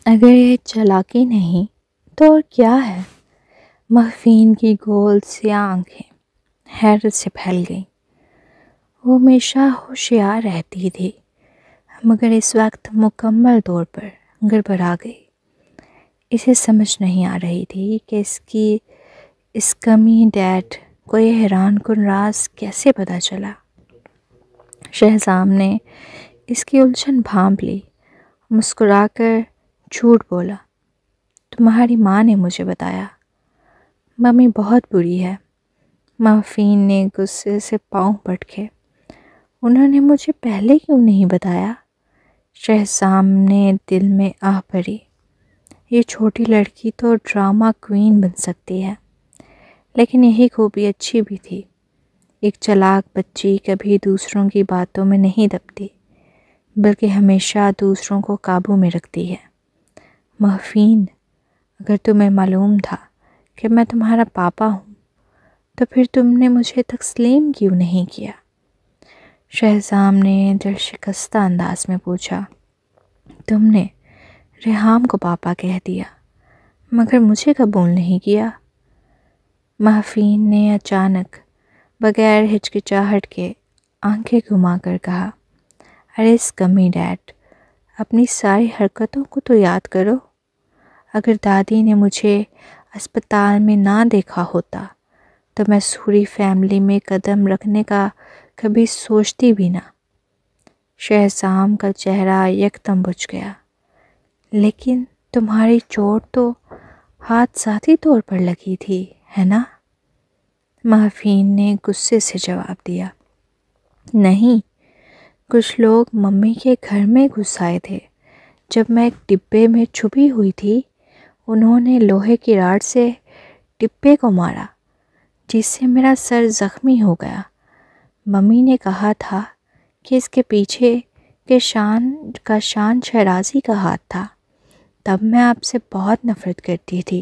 اگر یہ چالاکی نہیں تو اور کیا ہے؟ مخفین کی گول سیاہ آنکھیں حیرت سے پھیل گئیں۔ وہ ہمیشہ ہوشیار رہتی تھی مگر اس وقت مکمل طور پر گڑبڑا گئی۔ اسے سمجھ نہیں آ رہی تھی کہ اس کمی ڈیڈ کو یہ حیران کن راز کیسے پتہ چلا۔ شہزام نے اس کی الجھن بھانپ لی، مسکرا کر جھوٹ بولا، تمہاری ماں نے مجھے بتایا۔ ممی بہت بری ہے۔ مخفین نے غصے سے پاؤں پٹکے۔ انہوں نے مجھے پہلے کیوں نہیں بتایا؟ شہزام نے دل میں آہ بھری۔ یہ چھوٹی لڑکی تو ڈرامہ کوئین بن سکتی ہے، لیکن یہی خوبی اچھی بھی تھی۔ ایک چالاک بچی کبھی دوسروں کی باتوں میں نہیں دبتی، بلکہ ہمیشہ دوسروں کو قابو میں رکھتی ہے۔ مخفین، اگر تمہیں معلوم تھا کہ میں تمہارا پاپا ہوں تو پھر تم نے مجھے تسلیم کیوں نہیں کیا؟ شہزام نے دل شکستہ انداز میں پوچھا۔ تم نے ریحام کو پاپا کہہ دیا، مگر مجھے قبول نہیں کیا۔ مخفین نے اچانک بغیر ہچکچاہٹ کے آنکھیں گھما کر کہا، ارے اس کمی ڈیڈ، اپنی ساری حرکتوں کو تو یاد کرو۔ اگر دادی نے مجھے اسپتال میں نہ دیکھا ہوتا تو میں سوری فیملی میں قدم رکھنے کا کبھی سوچتی بھی نہ۔ شہزام کا چہرہ یکدم بجھ گیا۔ لیکن تمہاری چوٹ تو حادثاتی طور پر لگی تھی، ہے نا؟ مخفین نے غصے سے جواب دیا۔ نہیں، کچھ لوگ ممی کے گھر میں گھس آئے تھے۔ جب میں ایک ڈبے میں چھپی ہوئی تھی، انہوں نے لوہے کی راڈ سے ڈبے کو مارا، جس سے میرا سر زخمی ہو گیا۔ ممی نے کہا تھا کہ اس کے پیچھے کے شان شہرازی کا ہاتھ تھا۔ تب میں آپ سے بہت نفرت کرتی تھی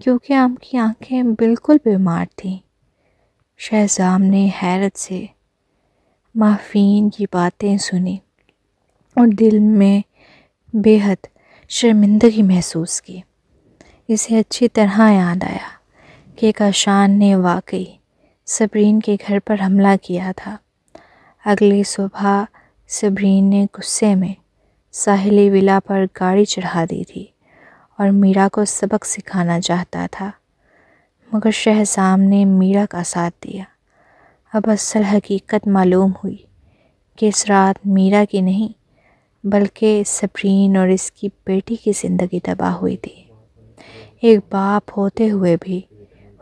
کیونکہ آپ کی آنکھیں بالکل بیمار تھیں۔ شہزام نے حیرت سے مخفین کی باتیں سنی اور دل میں بے حد شرمندگی محسوس کی۔ اسے اچھی طرح یاد آیا کہ کاشان نے واقعی صبرین کے گھر پر حملہ کیا تھا۔ اگلی صبح صبرین نے غصے میں ساحلی ولا پر گاڑی چڑھا دی تھی اور میرا کو سبق سکھانا چاہتا تھا، مگر شہزام نے میرا کا ساتھ دیا۔ اب اصل حقیقت معلوم ہوئی کہ اس رات میرا کی نہیں بلکہ صبرین اور اس کی بیٹی کی زندگی تباہ ہوئی تھی۔ ایک باپ ہوتے ہوئے بھی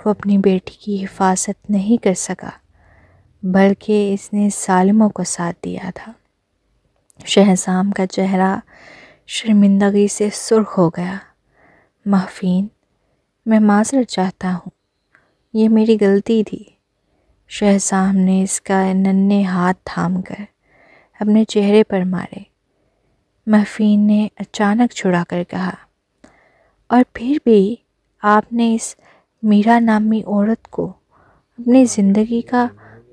وہ اپنی بیٹی کی حفاظت نہیں کر سکا، بلکہ اس نے ظالموں کو ساتھ دیا تھا۔ شہزام کا چہرہ شرمندگی سے سرخ ہو گیا۔ مخفین، میں معذرت چاہتا ہوں، یہ میری غلطی تھی۔ شہزام نے اس کا ننھے ہاتھ تھام کر اپنے چہرے پر مارے۔ مخفین نے اچانک چھڑا کر کہا، اور پھر بھی آپ نے اس میرا نامی عورت کو اپنی زندگی کا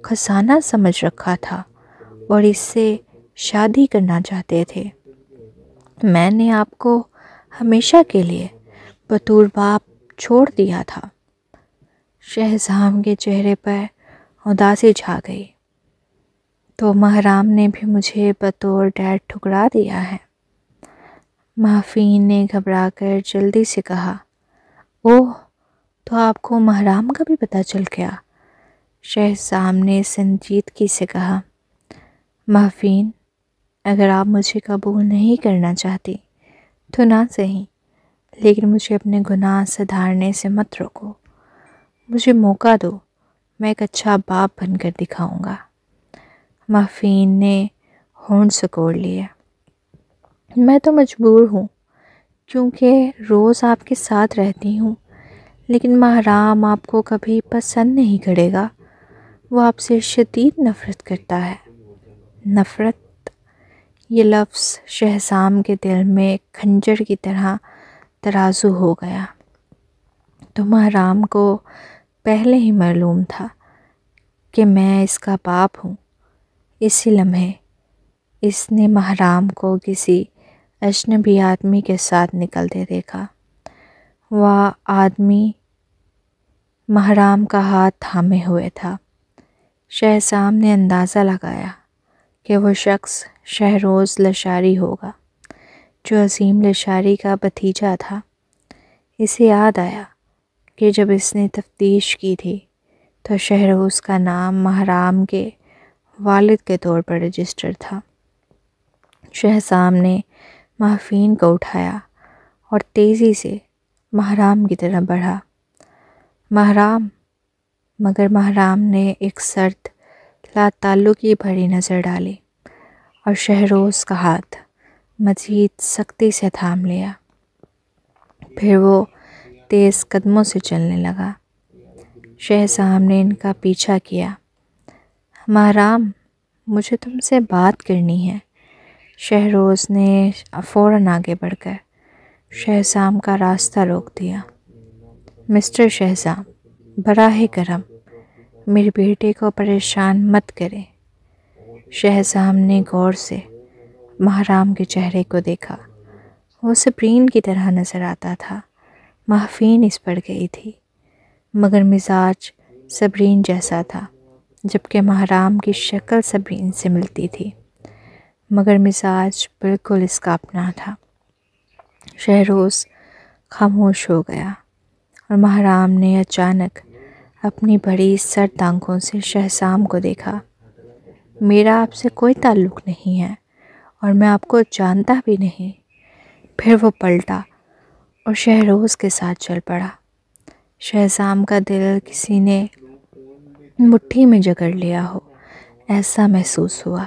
خزانہ سمجھ رکھا تھا اور اس سے شادی کرنا چاہتے تھے۔ میں نے آپ کو ہمیشہ کے لیے بطور باپ چھوڑ دیا تھا۔ شہزام کے چہرے پر اداسی چھا گئی۔ تو مہرام نے بھی مجھے بطور ڈیڈ ٹھکرا دیا ہے؟ مخفین نے گھبرا کر جلدی سے کہا، اوہ، تو آپ کو مہرام کا بھی پتہ چل گیا؟ شہزام نے سنجیدگی سے کہا، مخفین، اگر آپ مجھے قبول نہیں کرنا چاہتی تو نہ صحیح، لیکن مجھے اپنے گناہ سدھارنے سے مت روکو۔ مجھے موقع دو، میں ایک اچھا باپ بن کر دکھاؤں گا۔ مخفین نے ہونٹ سکوڑ لیے۔ میں تو مجبور ہوں کیونکہ روز آپ کے ساتھ رہتی ہوں، لیکن مہرام آپ کو کبھی پسند نہیں کرے گا۔ وہ آپ سے شدید نفرت کرتا ہے۔ نفرت، یہ لفظ شہزام کے دل میں خنجر کی طرح ترازو ہو گیا۔ تو مہرام کو پہلے ہی معلوم تھا کہ میں اس کا باپ ہوں۔ اسی لمحے اس نے مہرام کو کسی اجنبی آدمی کے ساتھ نکلتے دیکھا۔ وہ آدمی محرام کا ہاتھ تھامے ہوئے تھا۔ شہزام نے اندازہ لگایا کہ وہ شخص شہروز لشاری ہوگا، جو عظیم لشاری کا بھتیجا تھا۔ اسے یاد آیا کہ جب اس نے تفتیش کی تھی تو شہروز کا نام محرام کے والد کے طور پر رجسٹر تھا۔ شہزام نے محفین کو اٹھایا اور تیزی سے محرام کی طرف بڑھا۔ محرام، مگر محرام نے ایک سرد لا تعلقی بھری نظر ڈالی اور شہروز کا ہاتھ مزید سختی سے تھام لیا۔ پھر وہ تیز قدموں سے چلنے لگا۔ شہزام نے ان کا پیچھا کیا۔ محرام، مجھے تم سے بات کرنی ہے۔ شہروز نے فوراً آگے بڑھ کر شہزام کا راستہ روک دیا۔ مسٹر شہزام، براہ کرم میرے بیٹے کو پریشان مت کریں۔ شہزام نے غور سے محرام کے چہرے کو دیکھا۔ وہ سپرین کی طرح نظر آتا تھا۔ محفین اس پر گئی تھی، مگر مزاج سبرین جیسا تھا، جبکہ محرام کی شکل سبرین سے ملتی تھی، مگر مزاج بالکل اس کا اپنا تھا۔ شہروز خاموش ہو گیا اور محرام نے اچانک اپنی بڑی سرد آنکھوں سے شہزام کو دیکھا۔ میرا آپ سے کوئی تعلق نہیں ہے اور میں آپ کو جانتا بھی نہیں۔ پھر وہ پلٹا اور شہروز کے ساتھ چل پڑا۔ شہزام کا دل کسی نے مٹھی میں جکڑ لیا ہو ایسا محسوس ہوا،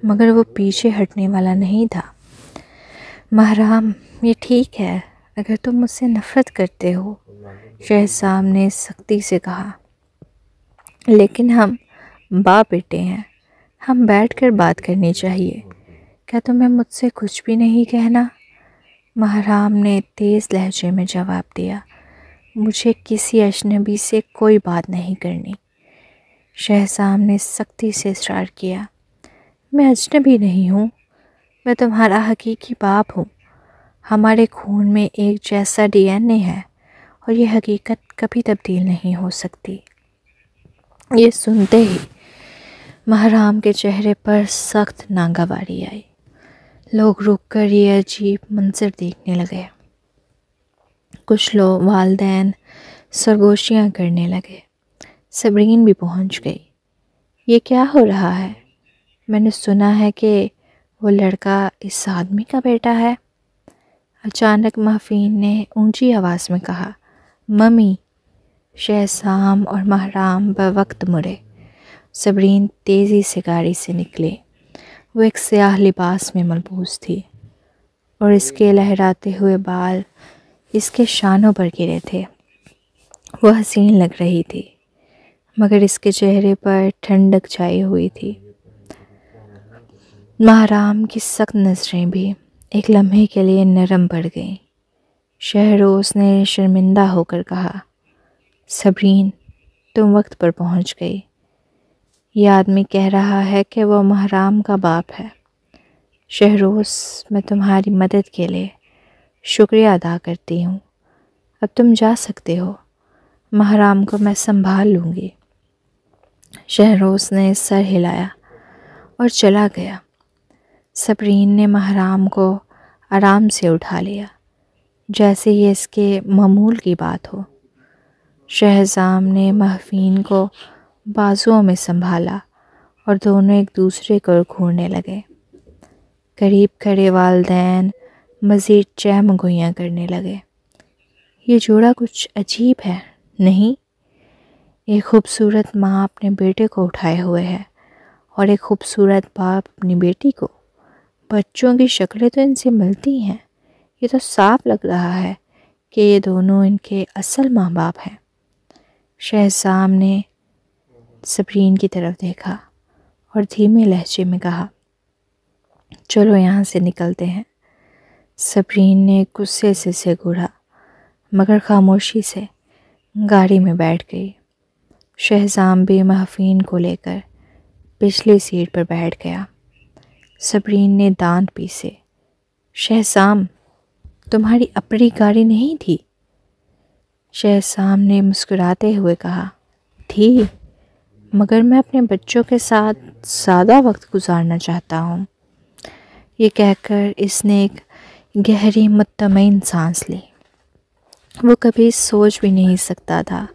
مگر وہ پیچھے ہٹنے والا نہیں تھا۔ محرام، یہ ٹھیک ہے اگر تم مجھ سے نفرت کرتے ہو، شہزام نے سختی سے کہا، لیکن ہم باپ بیٹے ہیں، ہم بیٹھ کر بات کرنی چاہیے۔ کیا تمہیں مجھ سے کچھ بھی نہیں کہنا؟ محرام نے تیز لہجے میں جواب دیا، مجھے کسی اجنبی سے کوئی بات نہیں کرنی۔ شہزام نے سختی سے اصرار کیا، میں اجنبی نہیں ہوں، میں تمہارا حقیقی باپ ہوں۔ ہمارے خون میں ایک جیسا ڈی این اے ہے اور یہ حقیقت کبھی تبدیل نہیں ہو سکتی۔ یہ سنتے ہی محرام کے چہرے پر سخت ناگواری آئی۔ لوگ رک کر یہ عجیب منظر دیکھنے لگے۔ کچھ لوگ والدین سرگوشیاں کرنے لگے۔ سبرین بھی پہنچ گئی۔ یہ کیا ہو رہا ہے؟ میں نے سنا ہے کہ وہ لڑکا اس آدمی کا بیٹا ہے۔ اچانک محفین نے اونچی آواز میں کہا، ممی۔ شہزام اور محرام بوقت مڑے۔ سبرین تیزی سے گاڑی سے نکلے۔ وہ ایک سیاہ لباس میں ملبوس تھی اور اس کے لہراتے ہوئے بال اس کے شانوں پر گرے تھے۔ وہ حسین لگ رہی تھی، مگر اس کے چہرے پر ٹھنڈک چھائی ہوئی تھی۔ محرام کی سخت نظریں بھی ایک لمحے کے لیے نرم پڑ گئیں۔ شہروز نے شرمندہ ہو کر کہا، سبرین، تم وقت پر پہنچ گئی۔ یہ آدمی کہہ رہا ہے کہ وہ محرام کا باپ ہے۔ شہروز، میں تمہاری مدد کے لیے شکریہ ادا کرتی ہوں۔ اب تم جا سکتے ہو، محرام کو میں سنبھال لوں گی۔ شہروز نے سر ہلایا اور چلا گیا۔ سبرین نے محرام کو آرام سے اٹھا لیا، جیسے یہ اس کے معمول کی بات ہو۔ شہزام نے محفین کو بازوؤں میں سنبھالا اور دونوں ایک دوسرے کو گھورنے لگے۔ قریب کھڑے والدین مزید چہم گوئیاں کرنے لگے۔ یہ جوڑا کچھ عجیب ہے، نہیں؟ ایک خوبصورت ماں اپنے بیٹے کو اٹھائے ہوئے ہے اور ایک خوبصورت باپ اپنی بیٹی کو۔ بچوں کی شکلیں تو ان سے ملتی ہیں۔ یہ تو صاف لگ رہا ہے کہ یہ دونوں ان کے اصل ماں باپ ہیں۔ شہزام نے سبرین کی طرف دیکھا اور دھیمے لہجے میں کہا، چلو یہاں سے نکلتے ہیں۔ سبرین نے غصے سے گھورا، مگر خاموشی سے گاڑی میں بیٹھ گئی۔ شہزام بھی محفین کو لے کر پچھلی سیٹ پر بیٹھ گیا۔ سبرین نے دانت پیسے، شہسام، تمہاری اپنی گاڑی نہیں تھی؟ شہسام نے مسکراتے ہوئے کہا، تھی، مگر میں اپنے بچوں کے ساتھ زیادہ وقت گزارنا چاہتا ہوں۔ یہ کہہ کر اس نے ایک گہری مطمئن سانس لی۔ وہ کبھی سوچ بھی نہیں سکتا تھا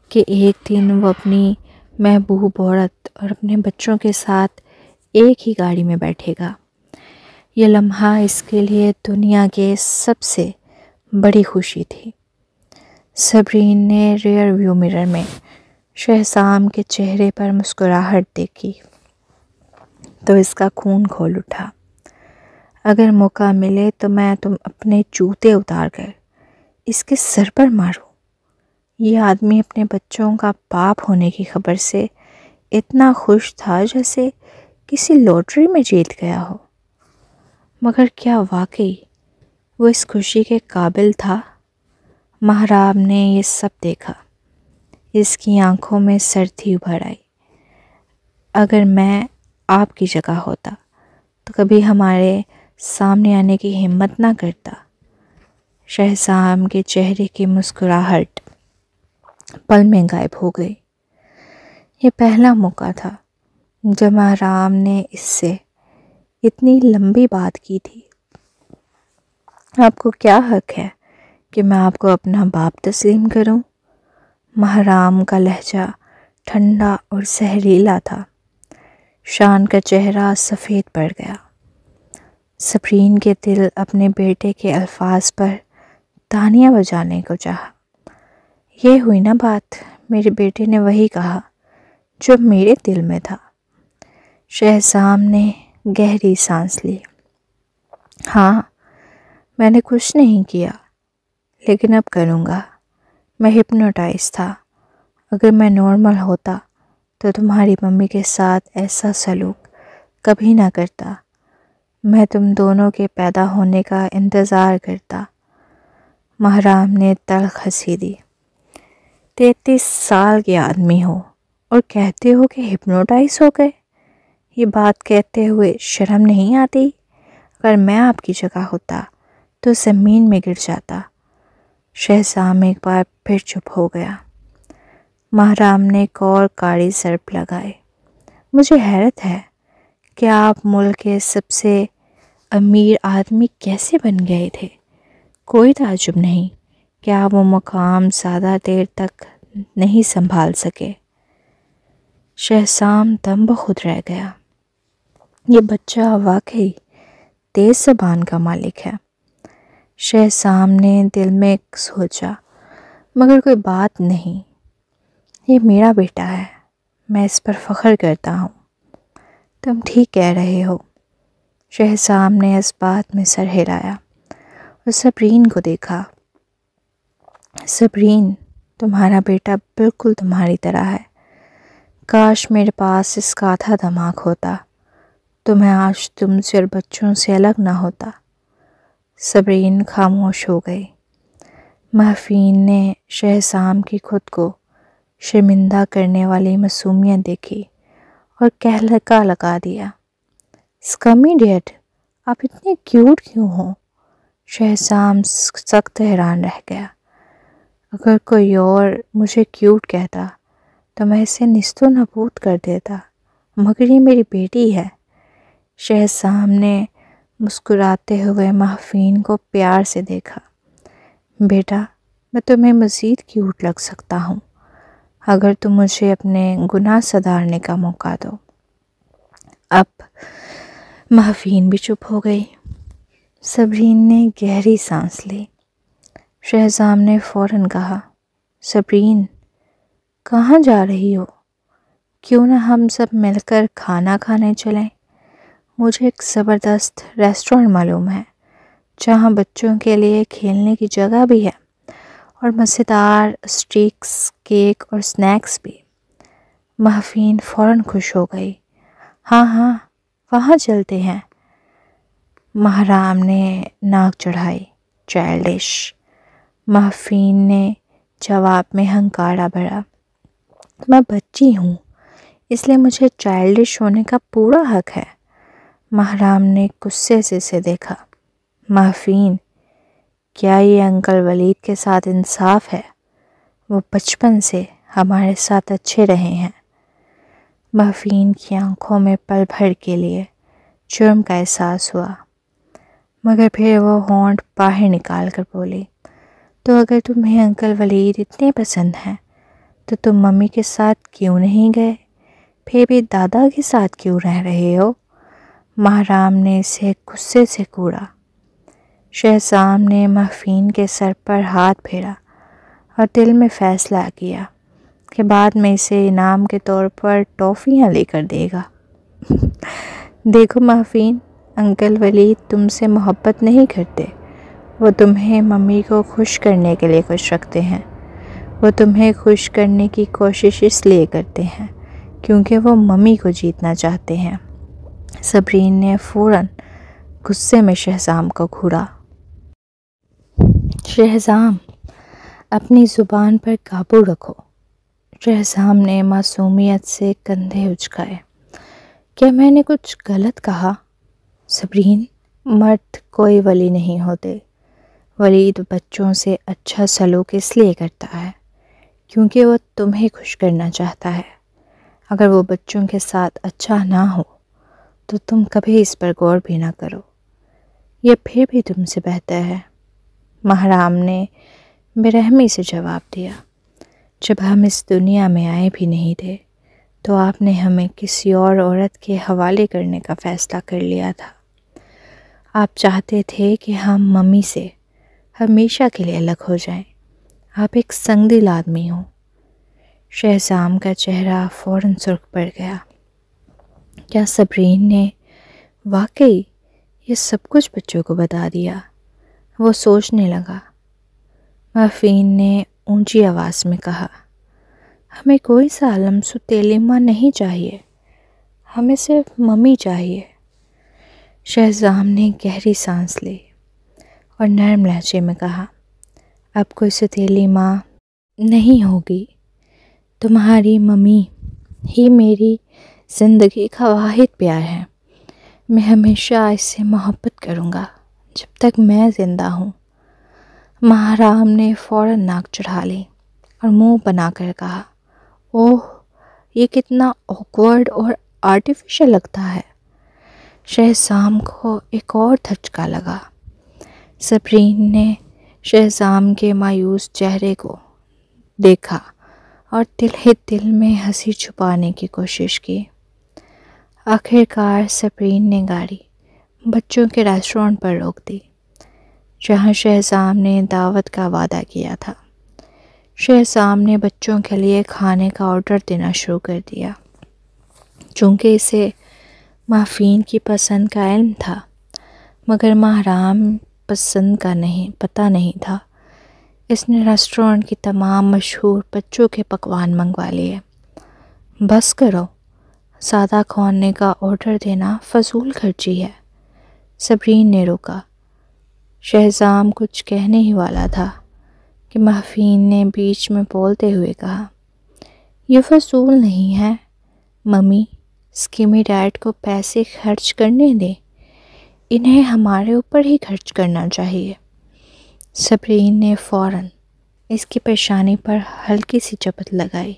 کہ ایک دن وہ اپنی محبوب عورت اور اپنے بچوں کے ساتھ ایک ہی گاڑی میں بیٹھے گا۔ یہ لمحہ اس کے لیے دنیا کے سب سے بڑی خوشی تھی۔ صبرین نے ریئر ویو مرر میں شہسام کے چہرے پر مسکراہٹ دیکھی تو اس کا خون کھول اٹھا۔ اگر موقع ملے تو میں اپنے جوتے اتار کر اس کے سر پر ماروں۔ یہ آدمی اپنے بچوں کا باپ ہونے کی خبر سے اتنا خوش تھا جیسے کسی لاٹری میں جیت گیا ہو۔ مگر کیا واقعی وہ اس خوشی کے قابل تھا؟ مہراب نے یہ سب دیکھا۔ اس کی آنکھوں میں سردی ابھر آئی۔ اگر میں آپ کی جگہ ہوتا تو کبھی ہمارے سامنے آنے کی ہمت نہ کرتا۔ شہسام کے چہرے کی مسکراہٹ پل میں غائب ہو گئی۔ یہ پہلا موقع تھا جب مہراب نے اس سے اتنی لمبی بات کی تھی۔ آپ کو کیا حق ہے کہ میں آپ کو اپنا باپ تسلیم کروں؟ مہرام کا لہجہ ٹھنڈا اور زہریلا تھا۔ شان کا چہرہ سفید پڑ گیا۔ صبرین کے دل اپنے بیٹے کے الفاظ پر تانیاں بجانے کو چاہا۔ یہ ہوئی نا بات، میرے بیٹے نے وہی کہا جو میرے دل میں تھا۔ شہسام نے گہری سانس لی۔ ہاں، میں نے کچھ نہیں کیا، لیکن اب کروں گا۔ میں ہپنوٹائز تھا۔ اگر میں نارمل ہوتا تو تمہاری ممی کے ساتھ ایسا سلوک کبھی نہ کرتا۔ میں تم دونوں کے پیدا ہونے کا انتظار کرتا۔ مہراب نے تلخ ہنسی دی۔ 33 سال کے آدمی ہو اور کہتے ہو کہ ہپنوٹائز ہو گئے؟ یہ بات کہتے ہوئے شرم نہیں آتی؟ اگر میں آپ کی جگہ ہوتا تو زمین میں گر جاتا۔ شہسام ایک بار پھر چپ ہو گیا۔ مہراب نے ایک اور کاڑی ضرب لگائی۔ مجھے حیرت ہے کہ آپ ملک کے سب سے امیر آدمی کیسے بن گئے تھے۔ کوئی تعجب نہیں کہ آپ وہ مقام زیادہ دیر تک نہیں سنبھال سکے۔ شہسام دم بخود رہ گیا۔ یہ بچہ واقعی تیز زبان کا مالک ہے۔ شہسام نے دل میں سوچا، مگر کوئی بات نہیں۔ یہ میرا بیٹا ہے، میں اس پر فخر کرتا ہوں۔ تم ٹھیک کہہ رہے ہو۔ شہسام نے اس بات میں سر ہلایا اور صبرین کو دیکھا۔ صبرین، تمہارا بیٹا بالکل تمہاری طرح ہے۔ کاش میرے پاس اس کا آدھا دماغ ہوتا تو میں آج تم سے اور بچوں سے الگ نہ ہوتا۔ صبرین خاموش ہو گئی۔ محفین نے شہسام کی خود کو شرمندہ کرنے والی معصومیت دیکھی اور کہلکا لگا دیا۔ اسکمی ڈیڈ، آپ اتنے کیوٹ کیوں ہو؟ شہسام سخت حیران رہ گیا۔ اگر کوئی اور مجھے کیوٹ کہتا تو میں اسے نیست و نابود کر دیتا، مگر یہ میری بیٹی ہے۔ شہسام نے مسکراتے ہوئے محفین کو پیار سے دیکھا۔ بیٹا، میں تمہیں مزید کیوٹ لگ سکتا ہوں اگر تم مجھے اپنے گناہ سدھارنے کا موقع دو۔ اب محفین بھی چپ ہو گئی۔ صبرین نے گہری سانس لی۔ شہسام نے فوراً کہا، صبرین، کہاں جا رہی ہو؟ کیوں نہ ہم سب مل کر کھانا کھانے چلیں؟ مجھے ایک زبردست ریسٹورنٹ معلوم ہے جہاں بچوں کے لیے کھیلنے کی جگہ بھی ہے اور مزیدار اسٹیکس، کیک اور سنیکس بھی۔ محفین فوراً خوش ہو گئی۔ ہاں ہاں، وہاں چلتے ہیں۔ مہراب نے ناک چڑھائی۔ چائلڈش۔ محفین نے جواب میں ہنکارا بھرا۔ میں بچی ہوں، اس لیے مجھے چائلڈش ہونے کا پورا حق ہے۔ مہراب نے غصے سے اسے دیکھا۔ محفین، کیا یہ انکل ولید کے ساتھ انصاف ہے؟ وہ بچپن سے ہمارے ساتھ اچھے رہے ہیں۔ محفین کی آنکھوں میں پل بھر کے لیے جرم کا احساس ہوا، مگر پھر وہ ہونٹ باہر نکال کر بولی، تو اگر تمہیں انکل ولید اتنے پسند ہیں تو تم ممی کے ساتھ کیوں نہیں گئے؟ پھر بھی دادا کے ساتھ کیوں رہ رہے ہو؟ ماہرام نے اسے غصے سے کوڑا۔ شہزام نے محفین کے سر پر ہاتھ پھیرا اور دل میں فیصلہ کیا کہ بعد میں اسے انعام کے طور پر ٹافیاں لے کر دے گا۔ دیکھو محفین، انکل ولید تم سے محبت نہیں کرتے، وہ تمہیں ممی کو خوش کرنے کے لیے خوش رکھتے ہیں۔ وہ تمہیں خوش کرنے کی کوشش اس لیے کرتے ہیں کیونکہ وہ ممی کو جیتنا چاہتے ہیں۔ صبرین نے فوراً غصے میں شہزام کو گھورا۔ شہزام، اپنی زبان پر قابو رکھو۔ شہزام نے معصومیت سے کندھے اچکائے۔ کیا میں نے کچھ غلط کہا؟ صبرین، مرد کوئی ولی نہیں ہوتے۔ ولید بچوں سے اچھا سلوک اس لیے کرتا ہے کیونکہ وہ تمہیں خوش کرنا چاہتا ہے۔ اگر وہ بچوں کے ساتھ اچھا نہ ہو تو تم کبھی اس پر غور بھی نہ کرو۔ یہ پھر بھی تم سے بہتر ہے۔ ماہرام نے بے رحمی سے جواب دیا، جب ہم اس دنیا میں آئے بھی نہیں تھے تو آپ نے ہمیں کسی اور عورت کے حوالے کرنے کا فیصلہ کر لیا تھا۔ آپ چاہتے تھے کہ ہم ممی سے ہمیشہ کے لیے الگ ہو جائیں۔ آپ ایک سنگ دل آدمی ہو۔ شہزام کا چہرہ فوراً سرخ پڑ گیا۔ کیا صبرین نے واقعی یہ سب کچھ بچوں کو بتا دیا؟ وہ سوچنے لگا۔ محفین نے اونچی آواز میں کہا، ہمیں کوئی سا لمس و تیلیما نہیں چاہیے، ہمیں صرف ممی چاہیے۔ شہزام نے گہری سانس لی اور نرم لہجے میں کہا، اب کوئی ستیلی ماں نہیں ہوگی، تمہاری ممی ہی میری زندگی کا واحد پیار ہے۔ میں ہمیشہ اس سے محبت کروں گا جب تک میں زندہ ہوں۔ ماہرام نے فوراً ناک چڑھا لی اور منہ بنا کر کہا، اوہ، یہ کتنا آکورڈ اور آرٹیفیشل لگتا ہے۔ شہزام کو ایک اور دھچکا لگا۔ صبرین نے شہزام کے مایوس چہرے کو دیکھا اور دل ہی دل میں ہنسی چھپانے کی کوشش کی۔ آخر کار صبرین نے گاڑی بچوں کے ریسٹورنٹ پر روک دی جہاں شہزام نے دعوت کا وعدہ کیا تھا۔ شہزام نے بچوں کے لیے کھانے کا آرڈر دینا شروع کر دیا۔ چونکہ اسے محفین کی پسند کا علم تھا مگر ماہرام پسند کا پتہ نہیں تھا، اس نے ریسٹورنٹ کی تمام مشہور بچوں کے پکوان منگوا لیے۔ بس کرو، سادہ کھانے کا آرڈر دینا فضول خرچی ہے۔ صبرین نے روکا۔ شہزام کچھ کہنے ہی والا تھا کہ محفین نے بیچ میں بولتے ہوئے کہا، یہ فضول نہیں ہے ممی، اسکیمی ڈیڈ کو پیسے خرچ کرنے دیں، انہیں ہمارے اوپر ہی خرچ کرنا چاہیے۔ صبرین نے فوراً اس کی پیشانی پر ہلکی سی چپت لگائی۔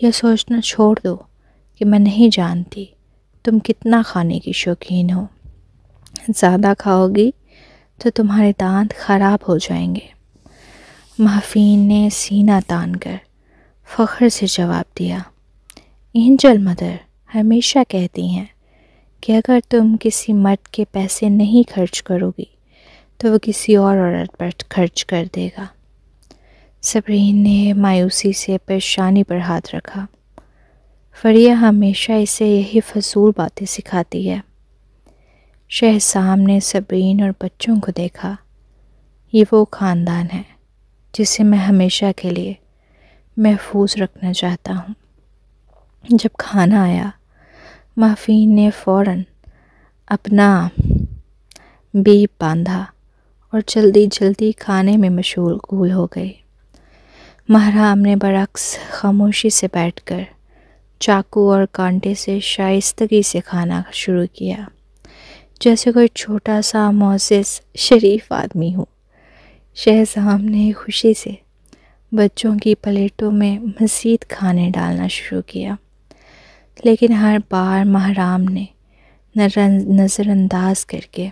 یہ سوچنا چھوڑ دو کہ میں نہیں جانتی تم کتنا کھانے کی شوقین ہو۔ زیادہ کھاؤ گی تو تمہارے دانت خراب ہو جائیں گے۔ محفین نے سینہ تان کر فخر سے جواب دیا، اینجل مدر ہمیشہ کہتی ہیں کہ اگر تم کسی مرد کے پیسے نہیں خرچ کرو گی تو وہ کسی اور عورت پر خرچ کر دے گا۔ صبرین نے مایوسی سے پیشانی پر ہاتھ رکھا۔ فریہ ہمیشہ اسے یہی فضول باتیں سکھاتی ہے۔ شہزام نے صبرین اور بچوں کو دیکھا۔ یہ وہ خاندان ہے جسے میں ہمیشہ کے لیے محفوظ رکھنا چاہتا ہوں۔ جب کھانا آیا، محفین نے فوراً اپنا بیپ باندھا اور جلدی جلدی کھانے میں مشغول ہو گئی۔ ماہرام نے برعکس خاموشی سے بیٹھ کر چاقو اور کانٹے سے شائستگی سے کھانا شروع کیا۔ جیسے کوئی چھوٹا سا معزز شریف آدمی ہو۔ شہزام نے خوشی سے بچوں کی پلیٹوں میں مزید کھانے ڈالنا شروع کیا، لیکن ہر بار محرام نے نظر انداز کر کے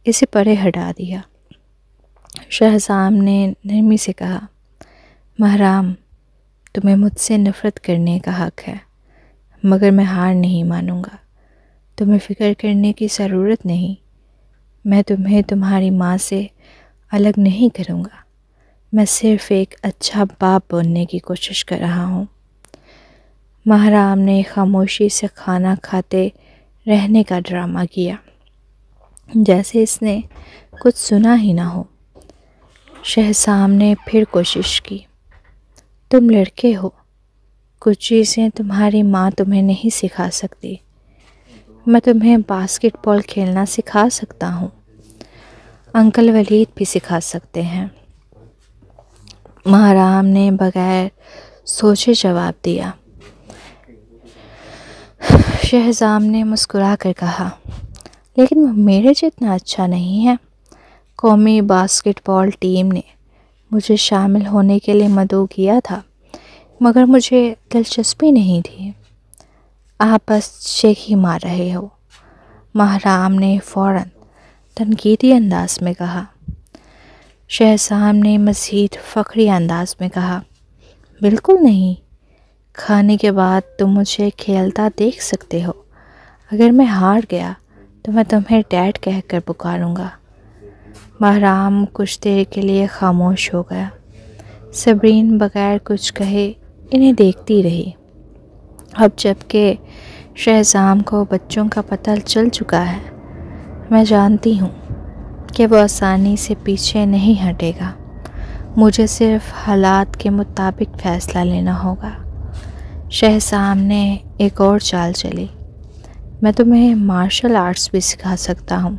اسے پرے ہٹا دیا۔ شہزام نے نرمی سے کہا، محرام، تمہیں مجھ سے نفرت کرنے کا حق ہے، مگر میں ہار نہیں مانوں گا۔ تمہیں فکر کرنے کی ضرورت نہیں، میں تمہیں تمہاری ماں سے الگ نہیں کروں گا۔ میں صرف ایک اچھا باپ بننے کی کوشش کر رہا ہوں۔ محرام نے خاموشی سے کھانا کھاتے رہنے کا ڈرامہ کیا، جیسے اس نے کچھ سنا ہی نہ ہو۔ شہزام نے پھر کوشش کی، تم لڑکے ہو، کچھ چیزیں تمہاری ماں تمہیں نہیں سکھا سکتی۔ میں تمہیں باسکٹ بال کھیلنا سکھا سکتا ہوں، انکل ولید بھی سکھا سکتے ہیں۔ محرام نے بغیر سوچے جواب دیا۔ شہزام نے مسکرا کر کہا، لیکن وہ میرے جتنا اچھا نہیں ہے۔ قومی باسکٹ بال ٹیم نے مجھے شامل ہونے کے لیے مدعو کیا تھا، مگر مجھے دلچسپی نہیں تھی۔ آپ بس شیخ ہی مار رہے ہو، محرام نے فوراً تنقیدی انداز میں کہا۔ شہزام نے مزید فخری انداز میں کہا، بالکل نہیں، کھانے کے بعد تم مجھے کھیلتا دیکھ سکتے ہو۔ اگر میں ہار گیا تو میں تمہیں ڈیڈ کہہ کر پکاروں گا۔ محرام کچھ دیر کے لیے خاموش ہو گیا۔ صبرین بغیر کچھ کہے انہیں دیکھتی رہی۔ اب جب کہ شہزام کو بچوں کا پتہ چل چکا ہے، میں جانتی ہوں کہ وہ آسانی سے پیچھے نہیں ہٹے گا۔ مجھے صرف حالات کے مطابق فیصلہ لینا ہوگا۔ شہزام نے ایک اور چال چلی، میں تمہیں مارشل آرٹس بھی سکھا سکتا ہوں،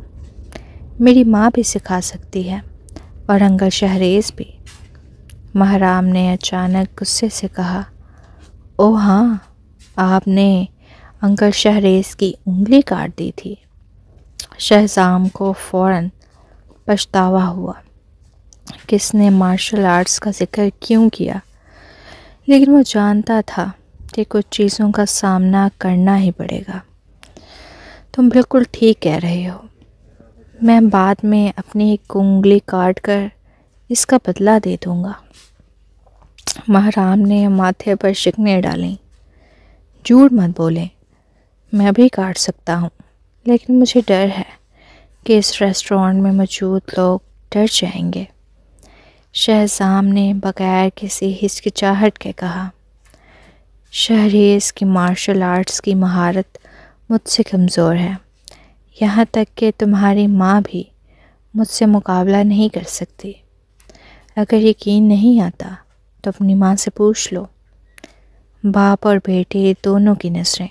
میری ماں بھی سکھا سکتی ہے، اور انکل شہریز بھی۔ محرام نے اچانک غصے سے کہا، او ہاں، آپ نے انکل شہریز کی انگلی کاٹ دی تھی۔ شہزام کو فوراً پچھتاوا ہوا، کس نے مارشل آرٹس کا ذکر کیوں کیا، لیکن وہ جانتا تھا کہ کچھ چیزوں کا سامنا کرنا ہی پڑے گا۔ تم بالکل ٹھیک کہہ رہے ہو، میں بعد میں اپنی ایک انگلی کاٹ کر اس کا بدلہ دے دوں گا۔ محرام نے ماتھے پر شکنیں ڈالیں، جھوٹ مت بولیں، میں بھی کاٹ سکتا ہوں، لیکن مجھے ڈر ہے کہ اس ریسٹورانٹ میں موجود لوگ ڈر جائیں گے۔ شہزام نے بغیر کسی ہچکچاہٹ کے کہا، شہریز کی مارشل آرٹس کی مہارت مجھ سے کمزور ہے، یہاں تک کہ تمہاری ماں بھی مجھ سے مقابلہ نہیں کر سکتی۔ اگر یقین نہیں آتا تو اپنی ماں سے پوچھ لو۔ باپ اور بیٹے دونوں کی نظریں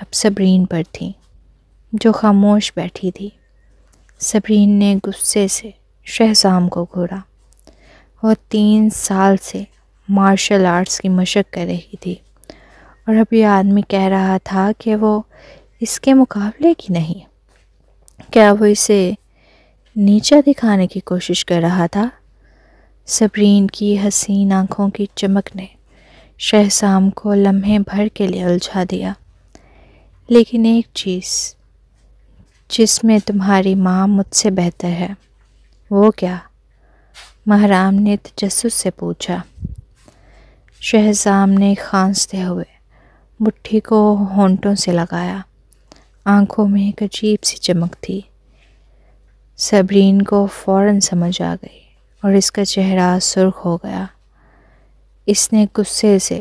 اب صبرین پر تھیں، جو خاموش بیٹھی تھی۔ صبرین نے غصے سے شہزام کو گھورا۔ وہ 3 سال سے مارشل آرٹس کی مشق کر رہی تھی، اور اب یہ آدمی کہہ رہا تھا کہ وہ اس کے مقابلے کی نہیں۔ کیا وہ اسے نیچا دکھانے کی کوشش کر رہا تھا؟ صبرین کی حسین آنکھوں کی چمک نے شہزام کو لمحے بھر کے لیے الجھا دیا۔ لیکن ایک چیز جس میں تمہاری ماں مجھ سے بہتر ہے۔ وہ کیا؟ محرام نے تجسس سے پوچھا۔ شہزام نے کھانستے ہوئے مٹھی کو ہونٹوں سے لگایا، آنکھوں میں ایک عجیب سی چمک تھی۔ صبرین کو فوراً سمجھ آ گئی اور اس کا چہرہ سرخ ہو گیا۔ اس نے غصے سے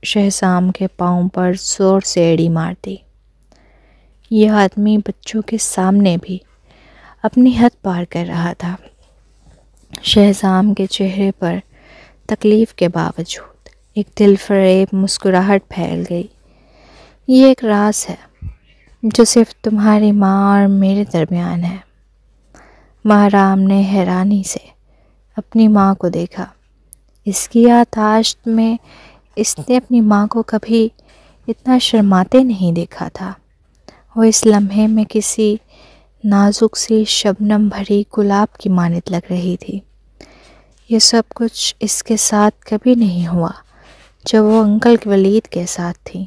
شہزام کے پاؤں پر زور سے ایڑی مار دی۔ یہ آدمی بچوں کے سامنے بھی اپنی حد پار کر رہا تھا۔ شہزام کے چہرے پر تکلیف کے باوجود ایک دل فریب مسکراہٹ پھیل گئی۔ یہ ایک راز ہے جو صرف تمہاری ماں اور میرے درمیان ہے۔ محرام نے حیرانی سے اپنی ماں کو دیکھا۔ اس کی یادداشت میں اس نے اپنی ماں کو کبھی اتنا شرماتے نہیں دیکھا تھا۔ وہ اس لمحے میں کسی نازک سی شبنم بھری گلاب کی مانند لگ رہی تھی۔ یہ سب کچھ اس کے ساتھ کبھی نہیں ہوا جب وہ انکل ولید کے ساتھ تھی۔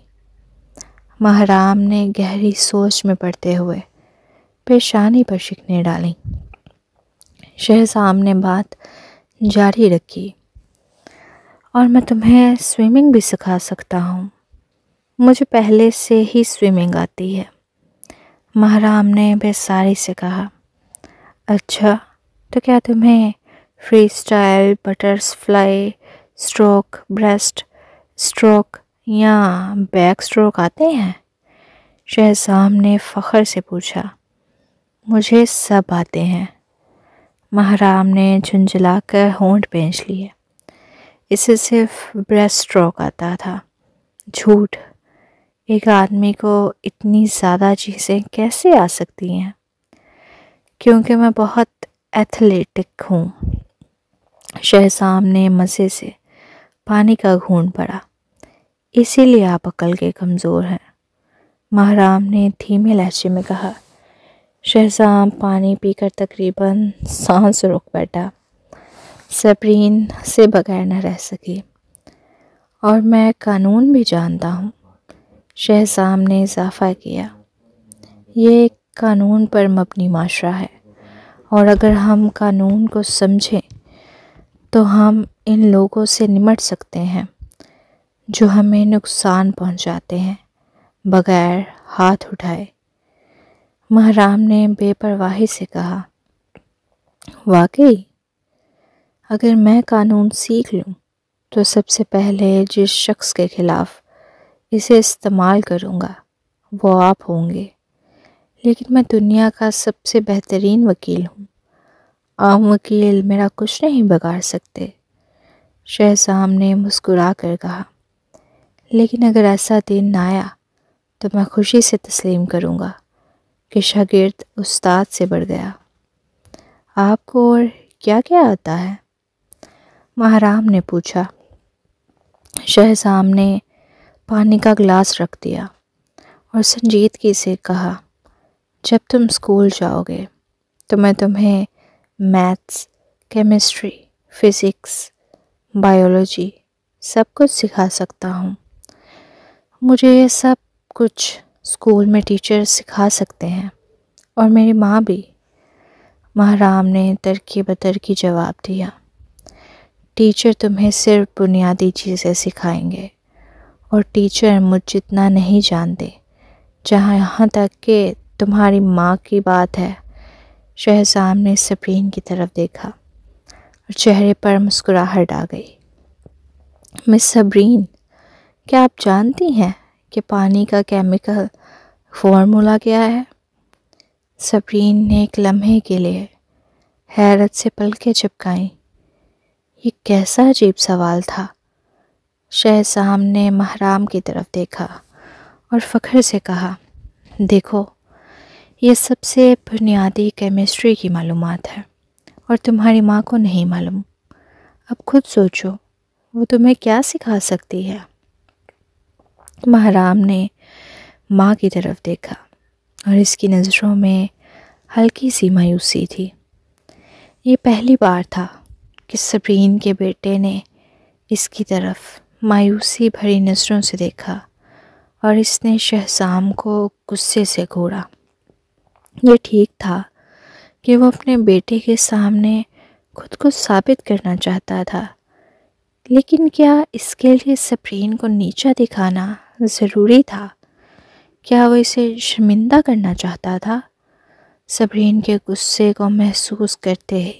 محرام نے گہری سوچ میں پڑتے ہوئے پیشانی پر شکنیں ڈالیں۔ شہزام نے بات جاری رکھی، اور میں تمہیں سوئمنگ بھی سکھا سکتا ہوں، مجھے پہلے سے ہی سوئمنگ آتی ہے۔ محرام نے بے ساری سے کہا۔ اچھا، تو کیا تمہیں free style, butter fly stroke, breast stroke یا بیک سٹروک آتے ہیں؟ شہزام نے فخر سے پوچھا۔ مجھے سب آتے ہیں، محرام نے جھنجھلا کر ہونٹ بھینچ لیے۔ اسے صرف بریسٹ سٹروک آتا تھا۔ جھوٹ، ایک آدمی کو اتنی زیادہ چیزیں کیسے آ سکتی ہیں؟ کیونکہ میں بہت ایتھلیٹک ہوں۔ شہزام نے مزے سے پانی کا گھونٹ بھرا۔ اسی لیے آپ عقل کے کمزور ہیں، محرام نے دھیمے لہجے میں کہا۔ شہزام پانی پی کر تقریباً سانس روک بیٹھا۔ صبرین سے بغیر نہ رہ سکی۔ اور میں قانون بھی جانتا ہوں، شہزام نے اضافہ کیا۔ یہ ایک قانون پر مبنی معاشرہ ہے، اور اگر ہم قانون کو سمجھیں تو ہم ان لوگوں سے نمٹ سکتے ہیں جو ہمیں نقصان پہنچاتے ہیں بغیر ہاتھ اٹھائے۔ محرام نے بے پرواہی سے کہا۔ واقعی؟ اگر میں قانون سیکھ لوں تو سب سے پہلے جس شخص کے خلاف اسے استعمال کروں گا وہ آپ ہوں گے، لیکن میں دنیا کا سب سے بہترین وکیل ہوں، عام وکیل میرا کچھ نہیں بگاڑ سکتے۔ شہزام نے مسکرا کر کہا۔ لیکن اگر ایسا دن آیا تو میں خوشی سے تسلیم کروں گا کہ شاگرد استاد سے بڑھ گیا۔ آپ کو اور کیا کیا آتا ہے؟ محرام نے پوچھا۔ شہزام نے پانی کا گلاس رکھ دیا اور سنجیدگی سے کہا، جب تم اسکول جاؤ گے تو میں تمہیں میتھس، کیمسٹری، فزکس، بائیولوجی سب کچھ سکھا سکتا ہوں۔ مجھے یہ سب کچھ اسکول میں ٹیچر سکھا سکتے ہیں، اور میری ماں بھی۔ محرام نے ترکی بترکی جواب دیا۔ ٹیچر تمہیں صرف بنیادی چیزیں سکھائیں گے، اور ٹیچر مجھ جتنا نہیں جانتے، یہاں تک کہ تمہاری ماں کی بات ہے۔ شہزام نے صبرین کی طرف دیکھا اور چہرے پر مسکراہٹ آ گئی۔ مس صبرین، کیا آپ جانتی ہیں کہ پانی کا کیمیکل فارمولا کیا ہے؟ صبرین نے ایک لمحے کے لیے حیرت سے پلکیں جھپکائیں۔ یہ کیسا عجیب سوال تھا؟ شہزام نے محرام کی طرف دیکھا اور فخر سے کہا، دیکھو، یہ سب سے بنیادی کیمسٹری کی معلومات ہے، اور تمہاری ماں کو نہیں معلوم۔ اب خود سوچو، وہ تمہیں کیا سکھا سکتی ہے؟ محرام نے ماں کی طرف دیکھا، اور اس کی نظروں میں ہلکی سی مایوسی تھی۔ یہ پہلی بار تھا کہ صبرین کے بیٹے نے اس کی طرف مایوسی بھری نظروں سے دیکھا، اور اس نے شہزام کو غصے سے گھورا۔ یہ ٹھیک تھا کہ وہ اپنے بیٹے کے سامنے خود کو ثابت کرنا چاہتا تھا، لیکن کیا اس کے لیے صبرین کو نیچا دکھانا ضروری تھا؟ کیا وہ اسے شرمندہ کرنا چاہتا تھا؟ صبرین کے غصے کو محسوس کرتے ہی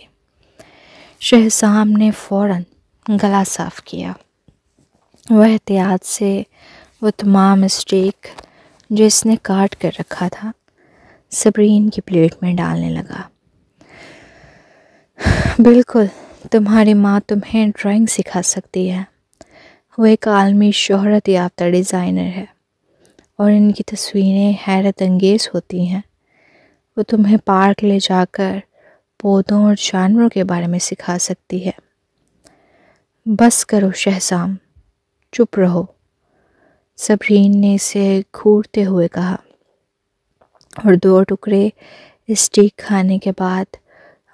شہزام نے فوراً گلا صاف کیا۔ وہ احتیاط سے وہ تمام اسٹیک جو اس نے کاٹ کر رکھا تھا صبرین کی پلیٹ میں ڈالنے لگا۔ بالکل، تمہاری ماں تمہیں ڈرائنگ سکھا سکتی ہے۔ وہ ایک عالمی شہرت یافتہ ڈیزائنر ہے، اور ان کی تصویریں حیرت انگیز ہوتی ہیں۔ وہ تمہیں پارک لے جا کر پودوں اور جانوروں کے بارے میں سکھا سکتی ہے۔ بس کرو شہزام، چپ رہو، صبرین نے اسے گھورتے ہوئے کہا، اور 2 ٹکڑے اسٹیک کھانے کے بعد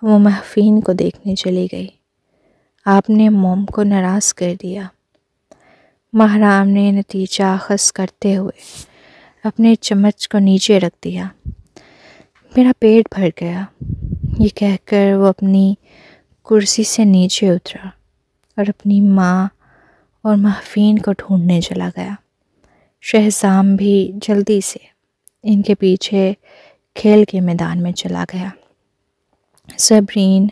وہ محفین کو دیکھنے چلی گئی۔ آپ نے موم کو ناراض کر دیا۔ ماہرام نے نتیجہ اخذ کرتے ہوئے اپنے چمچ کو نیچے رکھ دیا۔ میرا پیٹ بھر گیا، یہ کہہ کر وہ اپنی کرسی سے نیچے اترا اور اپنی ماں اور محفین کو ڈھونڈنے چلا گیا۔ شہزام بھی جلدی سے ان کے پیچھے کھیل کے میدان میں چلا گیا۔ صبرین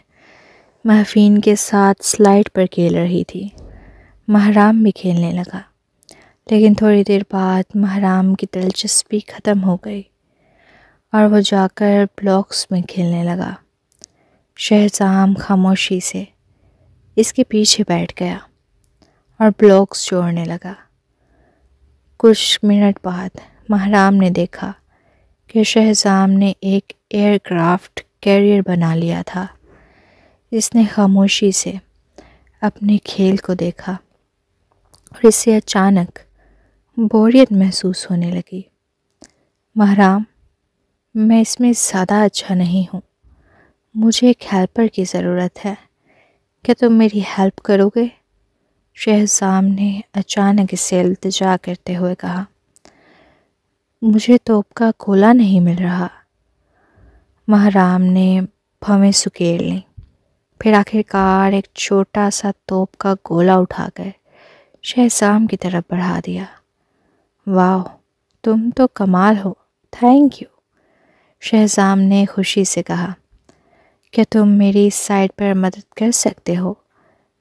محفین کے ساتھ سلائڈ پر کھیل رہی تھی۔ ماہرام بھی کھیلنے لگا، لیکن تھوڑی دیر بعد ماہرام کی دلچسپی ختم ہو گئی اور وہ جا کر بلاکس میں کھیلنے لگا۔ شہزام خاموشی سے اس کے پیچھے بیٹھ گیا اور بلاکس جوڑنے لگا۔ کچھ منٹ بعد ماہرام نے دیکھا کہ شہزام نے ایک ایئر کرافٹ کیریئر بنا لیا تھا۔ اس نے خاموشی سے اپنے کھیل کو دیکھا اور اسے اچانک بوریت محسوس ہونے لگی۔ ماہرام، میں اس میں زیادہ اچھا نہیں ہوں، مجھے ایک ہیلپر کی ضرورت ہے، کیا تم میری ہیلپ کرو گے؟ شہزام نے اچانک اس سے التجا کرتے ہوئے کہا۔ مجھے توپ کا گولا نہیں مل رہا۔ ماہرام نے بھویں سکیڑ لیں، پھر آخرکار ایک چھوٹا سا توپ کا گولا اٹھا کر شہزام کی طرف بڑھا دیا۔ واو، تم تو کمال ہو، تھینک یو، شہزام نے خوشی سے کہا۔ کیا تم میری اس سائڈ پر مدد کر سکتے ہو؟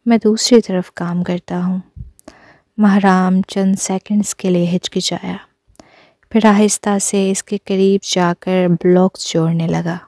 میں دوسری طرف کام کرتا ہوں۔ ماہرام چند سیکنڈز کے لیے ہچکچایا، پھر آہستہ سے اس کے قریب جا کر بلاکس جوڑنے لگا۔